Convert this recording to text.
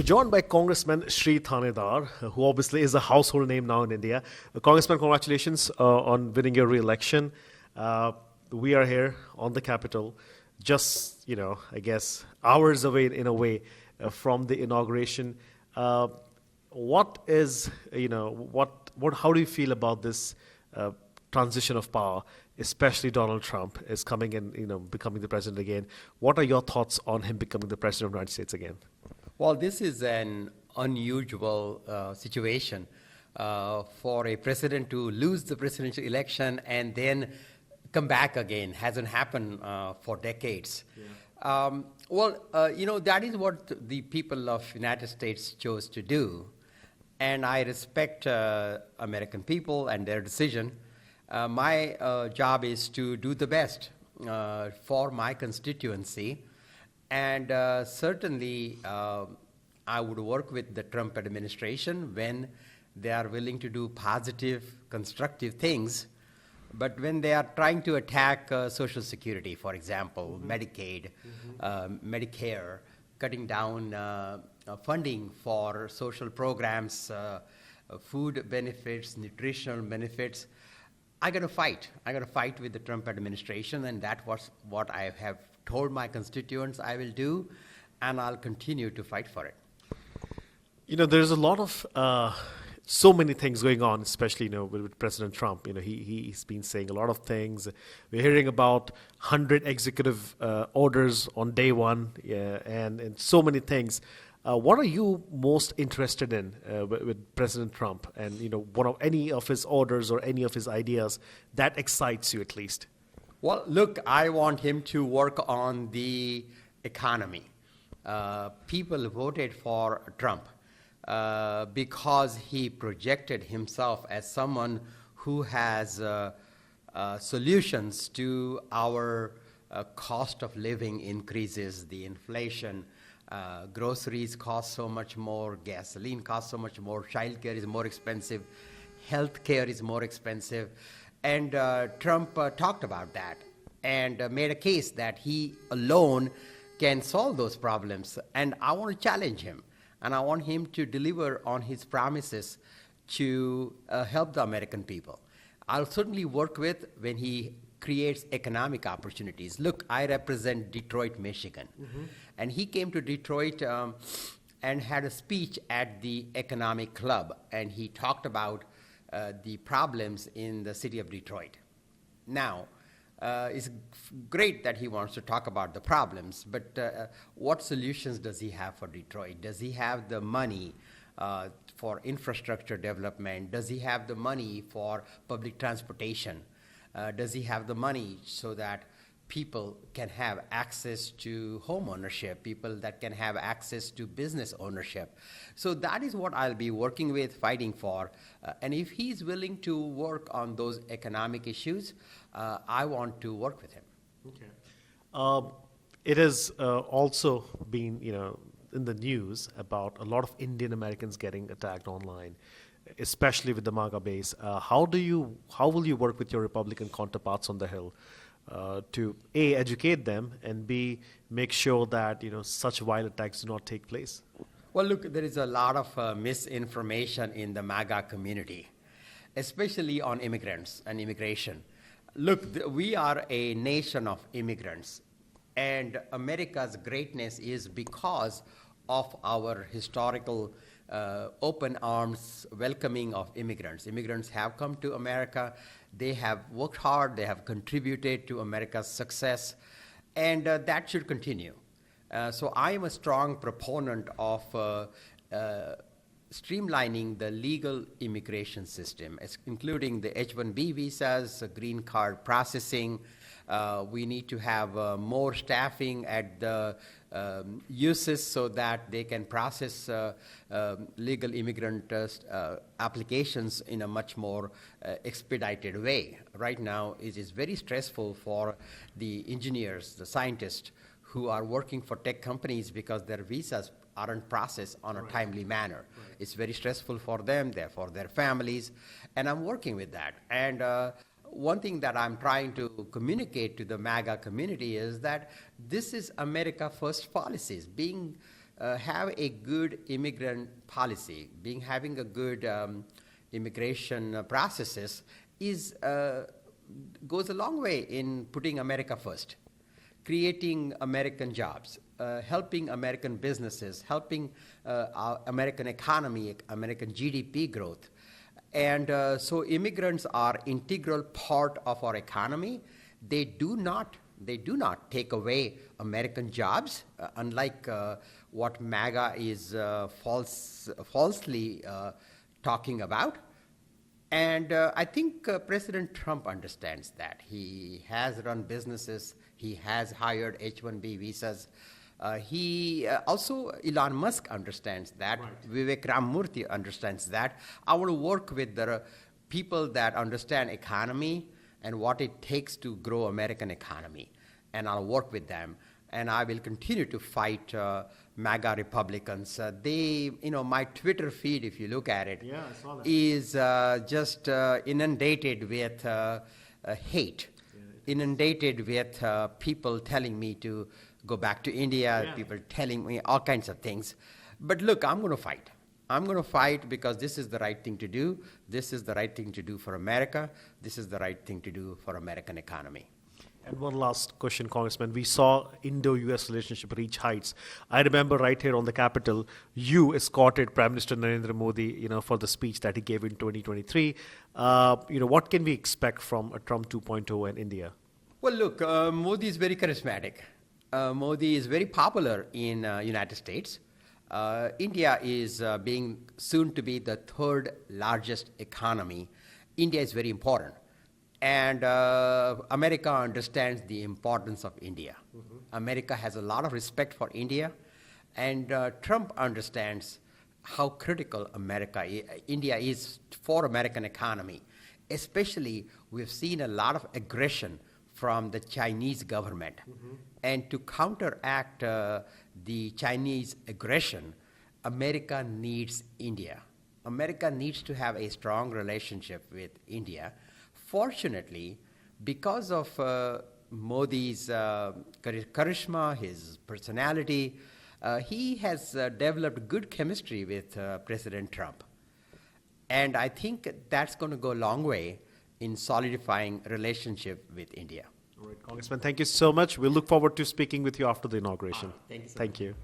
joined by Congressman Shri Thanedar, who obviously is a household name now in India. Congressman, congratulations on winning your re-election. We are here on the Capitol, just, I guess, hours away in a way from the inauguration. What is, how do you feel about this transition of power, especially Donald Trump is coming in, becoming the president again? What are your thoughts on him becoming the president of the United States again? Well, this is an unusual situation for a president to lose the presidential election and then come back again. Hasn't happened for decades. Yeah. That is what the people of United States chose to do. And I respect American people and their decision. My job is to do the best for my constituency. And certainly, I would work with the Trump administration when they are willing to do positive, constructive things. But when they are trying to attack Social Security, for example, Medicaid, Medicare, cutting down funding for social programs, food benefits, nutritional benefits, I got to fight. I got to fight with the Trump administration, and that was what I have told my constituents I will do, and I'll continue to fight for it. There's a lot of so many things going on, especially with President Trump. He's been saying a lot of things. We're hearing about 100 executive orders on day one, and so many things. What are you most interested in with President Trump, and what of any of his orders or any of his ideas that excites you at least? Well, look, I want him to work on the economy. People voted for Trump because he projected himself as someone who has solutions to our cost of living increases, the inflation. Groceries cost so much more, gasoline costs so much more, childcare is more expensive, healthcare is more expensive. And Trump talked about that and made a case that he alone can solve those problems. And I want to challenge him. And I want him to deliver on his promises to help the American people. I'll certainly work with when he creates economic opportunities. Look, I represent Detroit, Michigan. And he came to Detroit and had a speech at the Economic Club. And he talked about the problems in the city of Detroit. Now, it's great that he wants to talk about the problems, but what solutions does he have for Detroit? Does he have the money for infrastructure development? Does he have the money for public transportation? Does he have the money so that people can have access to home ownership, people that can have access to business ownership? So that is what I'll be working with, fighting for. And if he's willing to work on those economic issues, I want to work with him. Okay. It has also been, in the news about a lot of Indian Americans getting attacked online, especially with the MAGA base. How will you work with your Republican counterparts on the Hill to A, educate them, and B, make sure that such violent attacks do not take place? Well, look, there is a lot of misinformation in the MAGA community, especially on immigrants and immigration. Look, we are a nation of immigrants, and America's greatness is because of our historical open arms welcoming of immigrants. Immigrants have come to America. They have worked hard. They have contributed to America's success, and that should continue. So I am a strong proponent of streamlining the legal immigration system, including the H-1B visas, green card processing. We need to have more staffing at the uses so that they can process legal immigrant applications in a much more expedited way. Right now, it is very stressful for the engineers, the scientists who are working for tech companies because their visas aren't processed on a timely manner. Right. It's very stressful for them, for their families, and I'm working with that. And one thing that I'm trying to communicate to the MAGA community is that this is America First policies. Being have a good immigrant policy, having a good immigration processes goes a long way in putting America first, creating American jobs, helping American businesses, helping our American economy, American GDP growth. And so immigrants are integral part of our economy. They do not take away American jobs, unlike what MAGA is falsely talking about. And I think President Trump understands that. He has run businesses. He has hired H-1B visas. Also, Elon Musk understands that. Right. Vivek Ramamurthy understands that. I want to work with the people that understand economy and what it takes to grow American economy. And I'll work with them. And I will continue to fight MAGA Republicans. My Twitter feed, if you look at it, I saw that. Is just inundated with hate, inundated with people telling me to go back to India, people telling me all kinds of things. But look, I'm going to fight. I'm going to fight because this is the right thing to do. This is the right thing to do for America. This is the right thing to do for American economy. And one last question, Congressman. We saw Indo-US relationship reach heights. I remember right here on the Capitol, you escorted Prime Minister Narendra Modi, for the speech that he gave in 2023. What can we expect from a Trump 2.0 and India? Well, look, Modi is very charismatic. Modi is very popular in United States. India is being soon to be the third largest economy. India is very important. And America understands the importance of India. Mm-hmm. America has a lot of respect for India. And Trump understands how critical India is for American economy. Especially, we've seen a lot of aggression from the Chinese government. Mm-hmm. And to counteract the Chinese aggression, America needs India. America needs to have a strong relationship with India. Fortunately, because of Modi's charisma, his personality, he has developed good chemistry with President Trump. And I think that's going to go a long way in solidifying relationship with India. All right, Congressman, thank you so much. We'll look forward to speaking with you after the inauguration. Thank you so Thank much. you.